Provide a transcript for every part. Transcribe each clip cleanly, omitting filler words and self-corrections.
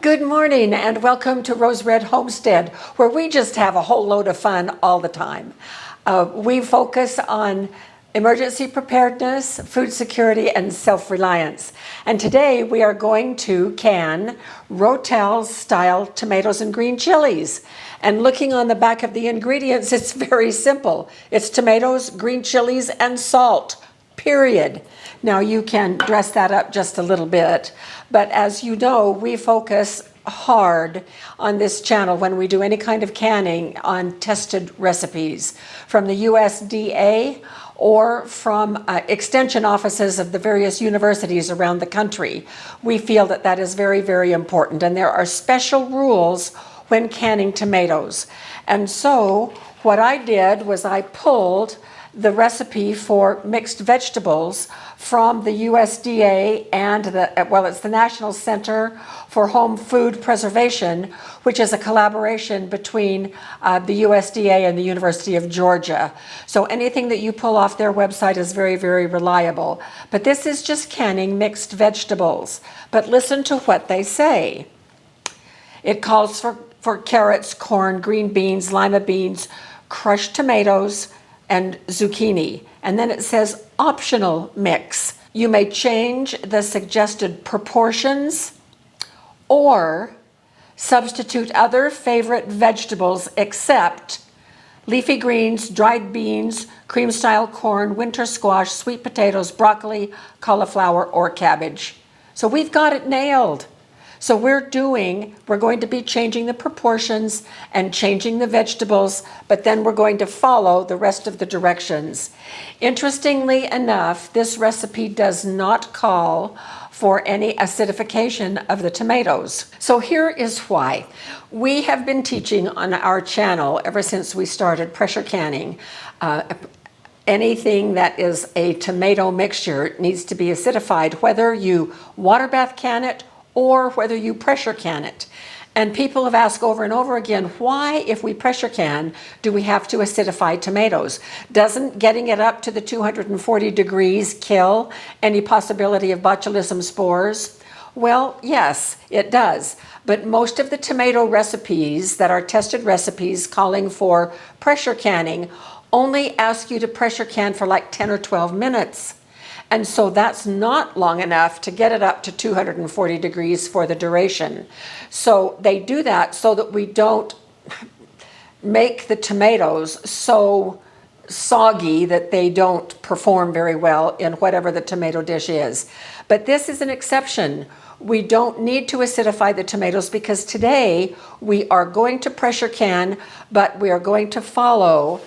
Good morning and welcome to Rose Red Homestead, where we just have a whole load of fun all the time. We focus on emergency preparedness, food security, and self-reliance. And today we are going to can Ro-Tel style tomatoes and green chilies. And looking on the back of the ingredients, it's very simple. It's tomatoes, green chilies, and salt, period. Now you can dress that up just a little bit, but as you know, we focus hard on this channel when we do any kind of canning on tested recipes from the USDA or from extension offices of the various universities around the country. We feel that that is very, very important, and there are special rules when canning tomatoes. And so what I did was I pulled the recipe for mixed vegetables from the USDA and it's the National Center for Home Food Preservation, which is a collaboration between the USDA and the University of Georgia. So anything that you pull off their website is very, very reliable. But this is just canning mixed vegetables. But listen to what they say. It calls for carrots, corn, green beans, lima beans, crushed tomatoes, and zucchini. And then it says optional mix. You may change the suggested proportions or substitute other favorite vegetables except leafy greens, dried beans, cream-style corn, winter squash, sweet potatoes, broccoli, cauliflower, or cabbage. So we've got it nailed. So we're going to be changing the proportions and changing the vegetables, but then we're going to follow the rest of the directions. Interestingly enough, this recipe does not call for any acidification of the tomatoes. So here is why. We have been teaching on our channel ever since we started pressure canning. Anything that is a tomato mixture needs to be acidified, whether you water bath can it or whether you pressure can it. And people have asked over and over again, why, if we pressure can, do we have to acidify tomatoes? Doesn't getting it up to the 240 degrees kill any possibility of botulism spores? Well, yes, it does. But most of the tomato recipes that are tested recipes calling for pressure canning only ask you to pressure can for like 10 or 12 minutes. And so that's not long enough to get it up to 240 degrees for the duration. So they do that so that we don't make the tomatoes so soggy that they don't perform very well in whatever the tomato dish is. But this is an exception. We don't need to acidify the tomatoes because today we are going to pressure can, but we are going to follow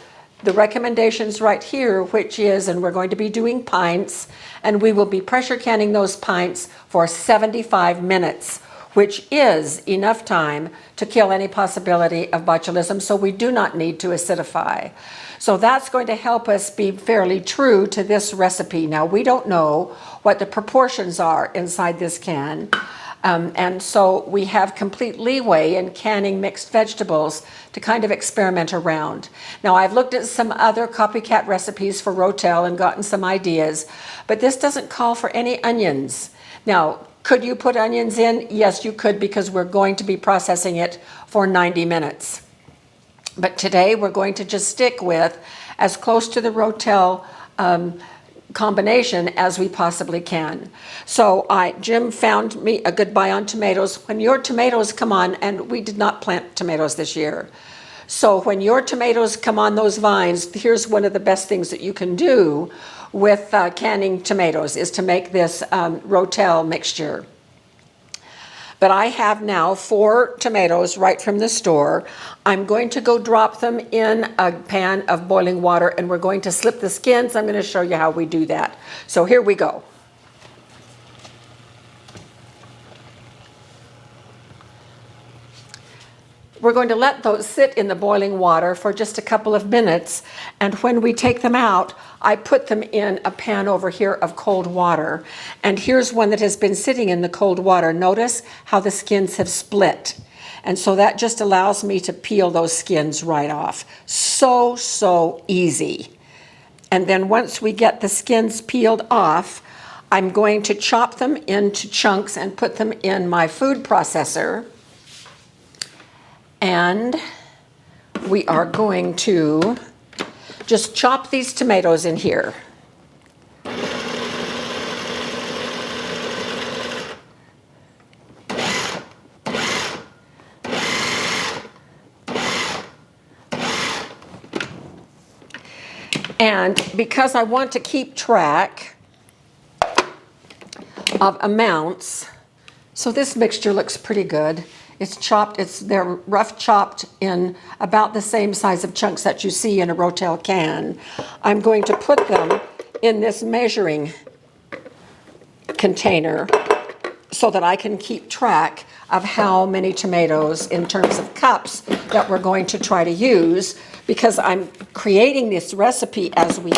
the recommendations right here, which is, and we're going to be doing pints, and we will be pressure canning those pints for 75 minutes, which is enough time to kill any possibility of botulism, so we do not need to acidify. So that's going to help us be fairly true to this recipe. Now, we don't know what the proportions are inside this can, and so we have complete leeway in canning mixed vegetables to kind of experiment around. Now, I've looked at some other copycat recipes for Ro-Tel and gotten some ideas, but this doesn't call for any onions. Now, could you put onions in? Yes, you could, because we're going to be processing it for 90 minutes. But today we're going to just stick with as close to the Ro-Tel combination as we possibly can. So Jim found me a good buy on tomatoes. When your tomatoes come on, and we did not plant tomatoes this year, so when your tomatoes come on those vines, here's one of the best things that you can do with canning tomatoes is to make this Ro-Tel mixture. But I have now 4 tomatoes right from the store. I'm going to go drop them in a pan of boiling water, and we're going to slip the skins. I'm going to show you how we do that. So here we go. We're going to let those sit in the boiling water for just a couple of minutes, and when we take them out, I put them in a pan over here of cold water. And here's one that has been sitting in the cold water. Notice how the skins have split. And so that just allows me to peel those skins right off. So easy. And then once we get the skins peeled off, I'm going to chop them into chunks and put them in my food processor. And we are going to just chop these tomatoes in here. And because I want to keep track of amounts, so this mixture looks pretty good. It's chopped, they're rough chopped in about the same size of chunks that you see in a Ro-Tel can. I'm going to put them in this measuring container so that I can keep track of how many tomatoes in terms of cups that we're going to try to use, because I'm creating this recipe as we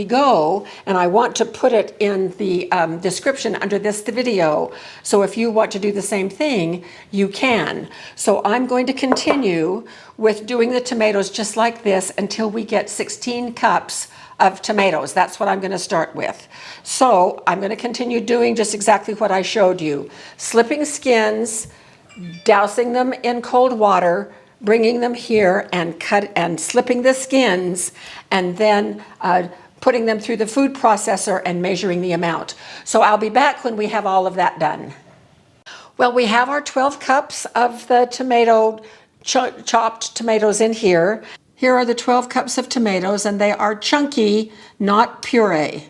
go, and I want to put it in the description under this video. So if you want to do the same thing, you can. So I'm going to continue with doing the tomatoes just like this until we get 16 cups of tomatoes. That's what I'm going to start with. So I'm going to continue doing just exactly what I showed you. Slipping skins, dousing them in cold water, bringing them here and slipping the skins, and then putting them through the food processor and measuring the amount. So I'll be back when we have all of that done. Well, we have our 12 cups of the chopped tomatoes in here. Here are the 12 cups of tomatoes, and they are chunky, not puree.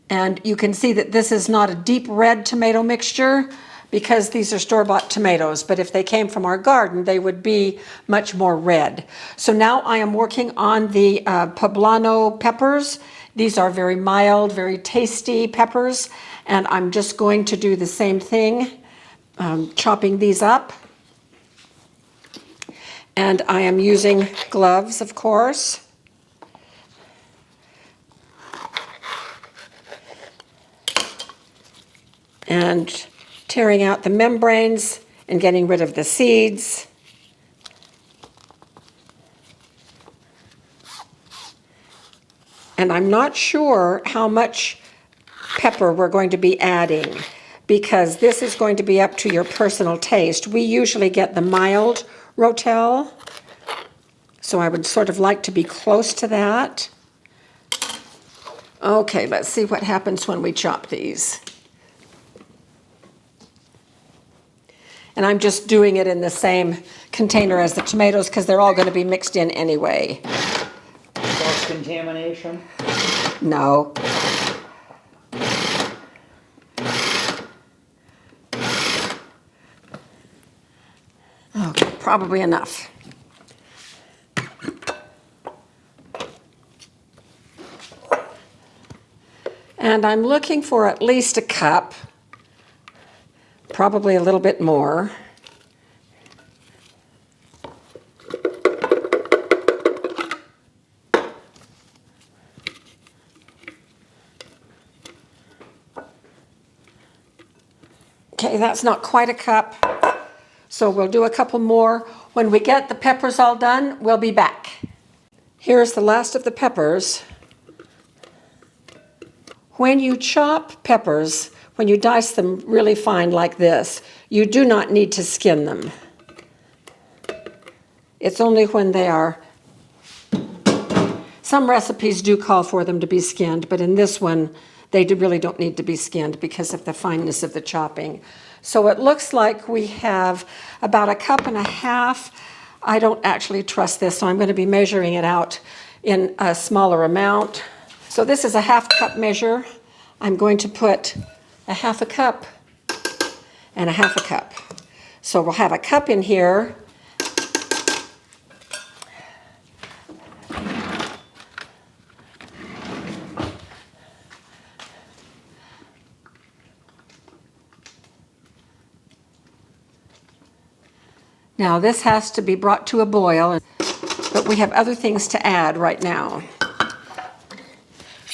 And you can see that this is not a deep red tomato mixture because these are store-bought tomatoes, but if they came from our garden, they would be much more red. So now I am working on the poblano peppers. These are very mild, very tasty peppers, and I'm just going to do the same thing, chopping these up. And I am using gloves, of course. And tearing out the membranes and getting rid of the seeds. And I'm not sure how much pepper we're going to be adding, because this is going to be up to your personal taste. We usually get the mild Ro-Tel, so I would sort of like to be close to that. Okay, let's see what happens when we chop these. And I'm just doing it in the same container as the tomatoes because they're all going to be mixed in anyway. Cross-contamination? No. Okay, probably enough. And I'm looking for at least a cup. Probably a little bit more. Okay, that's not quite a cup, so we'll do a couple more. When we get the peppers all done, we'll be back. Here's the last of the peppers. When you chop peppers, when you dice them really fine like this, you do not need to skin them. It's only when they are... Some recipes do call for them to be skinned, but in this one, they really don't need to be skinned because of the fineness of the chopping. So it looks like we have about a cup and a half. I don't actually trust this, so I'm going to be measuring it out in a smaller amount. So this is a half cup measure. I'm going to put a half a cup and a half a cup. So we'll have a cup in here. Now this has to be brought to a boil, but we have other things to add right now.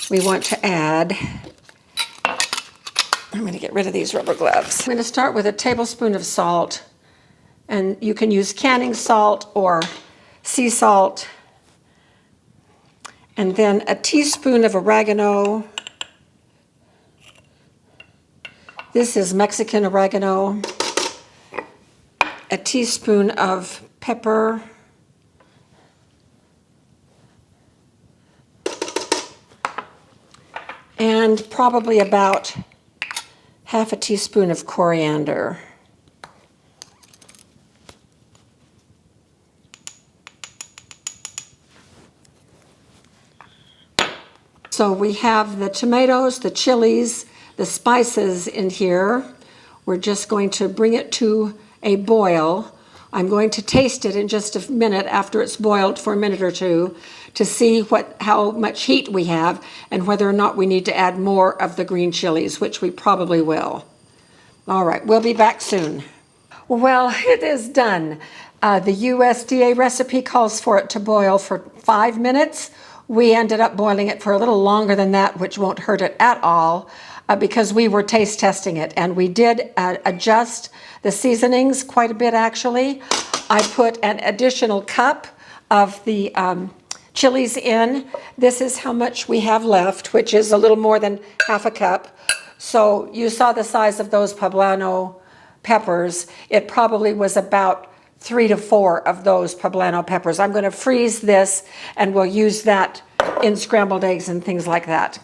We want to add, I'm going to get rid of these rubber gloves. I'm going to start with a tablespoon of salt, and you can use canning salt or sea salt. And then a teaspoon of oregano. This is Mexican oregano. A teaspoon of pepper. And probably about half a teaspoon of coriander. So we have the tomatoes, the chilies, the spices in here. We're just going to bring it to a boil. I'm going to taste it in just a minute after it's boiled for a minute or two to see how much heat we have and whether or not we need to add more of the green chilies, which we probably will. All right, we'll be back soon. Well, it is done. The USDA recipe calls for it to boil for 5 minutes. We ended up boiling it for a little longer than that, which won't hurt it at all, because we were taste testing it. And we did adjust the seasonings quite a bit, actually. I put an additional cup of the chilies in. This is how much we have left, which is a little more than half a cup. So you saw the size of those poblano peppers. It probably was about 3 to 4 of those poblano peppers. I'm going to freeze this and we'll use that in scrambled eggs and things like that.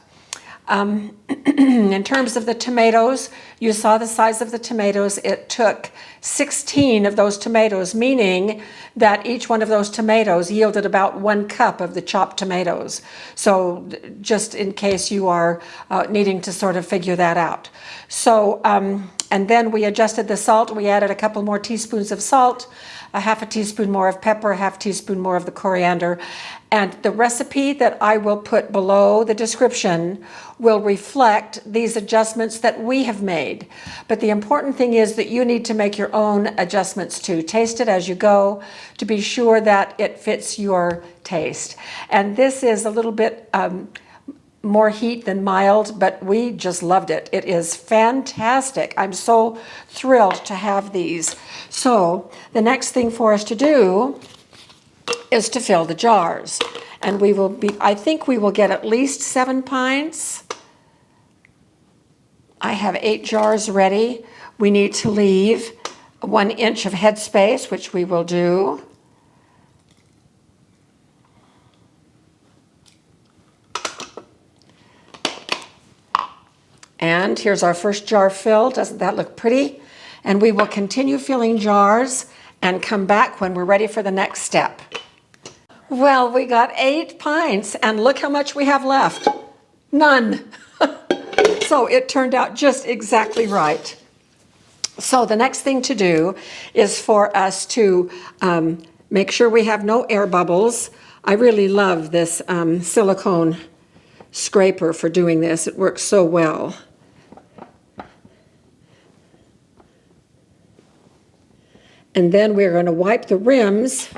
In terms of the tomatoes, you saw the size of the tomatoes. It took 16 of those tomatoes, meaning that each one of those tomatoes yielded about 1 cup of the chopped tomatoes. So just in case you are needing to sort of figure that out. So, and then we adjusted the salt. We added a couple more teaspoons of salt, a half a teaspoon more of pepper, a half teaspoon more of the coriander. And the recipe that I will put below the description will reflect these adjustments that we have made. But the important thing is that you need to make your own adjustments too. Taste it as you go to be sure that it fits your taste. And this is a little bit more heat than mild, but we just loved it. It is fantastic. I'm so thrilled to have these. So the next thing for us to do is to fill the jars. And we will be, I think we will get at least 7 pints. I have 8 jars ready. We need to leave 1 inch of headspace, which we will do. And here's our first jar filled. Doesn't that look pretty? And we will continue filling jars and come back when we're ready for the next step. Well, we got 8 pints, and look how much we have left. None. So it turned out just exactly right. So the next thing to do is for us to make sure we have no air bubbles. I really love this silicone scraper for doing this. It works so well. And then we're going to wipe the rims.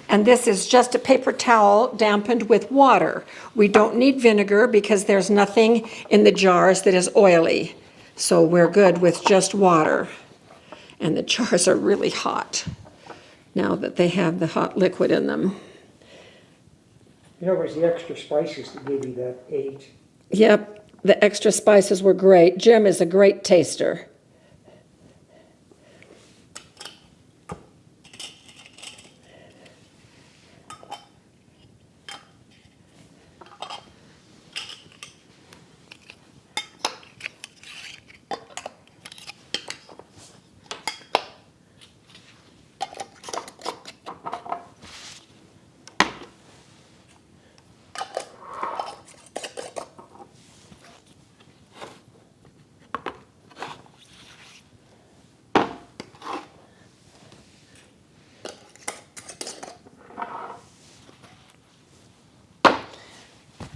And this is just a paper towel dampened with water. We don't need vinegar because there's nothing in the jars that is oily. So we're good with just water. And the jars are really hot now that they have the hot liquid in them. You know, it was the extra spices that gave you that 8. Yep, the extra spices were great. Jim is a great taster.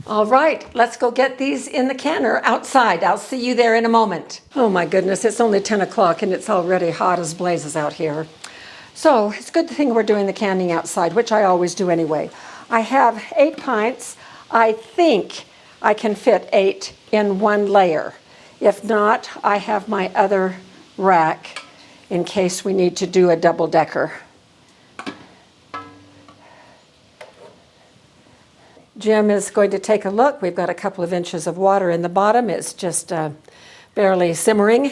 All right, let's go get these in the canner outside. I'll see you there in a moment. Oh my goodness, it's only 10 o'clock and it's already hot as blazes out here. So it's a good thing we're doing the canning outside, which I always do anyway. I have 8 pints. I think I can fit 8 in 1 layer. If not, I have my other rack in case we need to do a double-decker. Jim is going to take a look. We've got a couple of inches of water in the bottom. It's just barely simmering.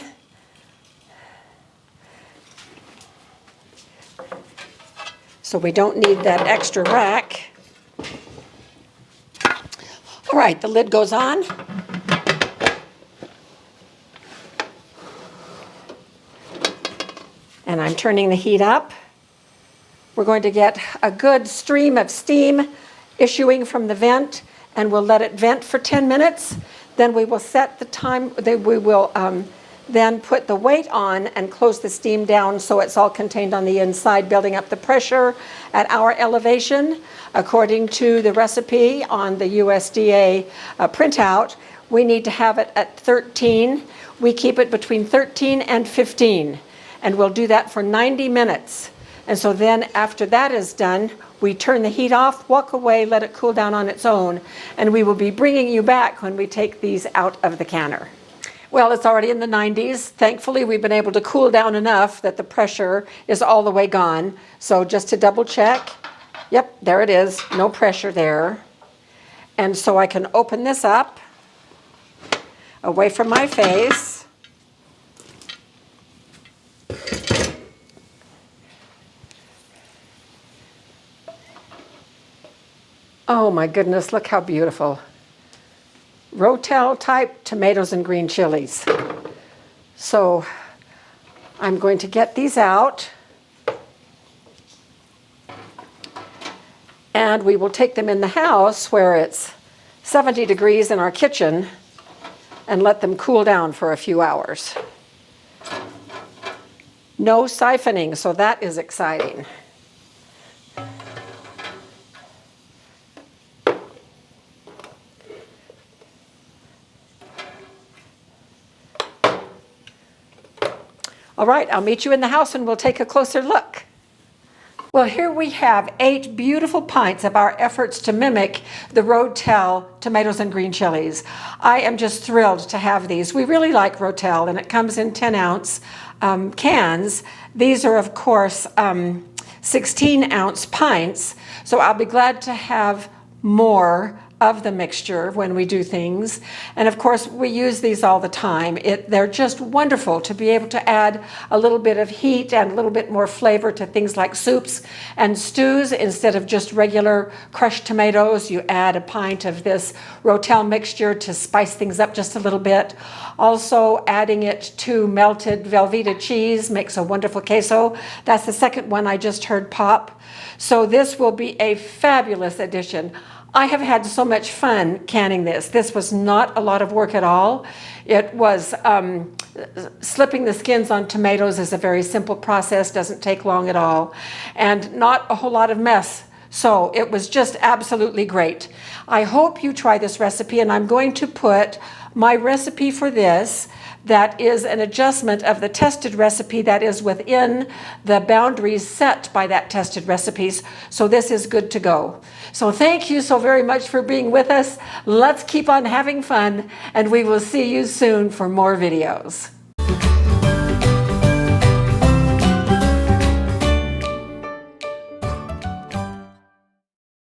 So we don't need that extra rack. All right, the lid goes on. And I'm turning the heat up. We're going to get a good stream of steam issuing from the vent, and we'll let it vent for 10 minutes. Then we will set the time, we will then put the weight on and close the steam down so it's all contained on the inside, building up the pressure at our elevation. According to the recipe on the USDA printout, we need to have it at 13. We keep it between 13 and 15, and we'll do that for 90 minutes. And so then after that is done, we turn the heat off, walk away, let it cool down on its own, and we will be bringing you back when we take these out of the canner. Well, it's already in the 90s. Thankfully, we've been able to cool down enough that the pressure is all the way gone. So just to double check, yep, there it is, no pressure there. And so I can open this up away from my face. Oh my goodness, look how beautiful. Ro-Tel type tomatoes and green chilies. So I'm going to get these out. And we will take them in the house where it's 70 degrees in our kitchen and let them cool down for a few hours. No siphoning, so that is exciting. All right, I'll meet you in the house and we'll take a closer look. Well, here we have 8 beautiful pints of our efforts to mimic the Ro-Tel Tomatoes and Green Chilis. I am just thrilled to have these. We really like Ro-Tel, and it comes in 10-ounce cans. These are, of course, 16-ounce pints, so I'll be glad to have more of the mixture when we do things. And of course, we use these all the time. They're just wonderful to be able to add a little bit of heat and a little bit more flavor to things like soups and stews. Instead of just regular crushed tomatoes, you add a pint of this Ro-Tel mixture to spice things up just a little bit. Also, adding it to melted Velveeta cheese makes a wonderful queso. That's the second one I just heard pop. So this will be a fabulous addition. I have had so much fun canning this. This was not a lot of work at all. It was slipping the skins on tomatoes is a very simple process, doesn't take long at all, and not a whole lot of mess. So it was just absolutely great. I hope you try this recipe, and I'm going to put my recipe for this that is an adjustment of the tested recipe that is within the boundaries set by that tested recipes. So this is good to go. So thank you so very much for being with us. Let's keep on having fun, and we will see you soon for more videos.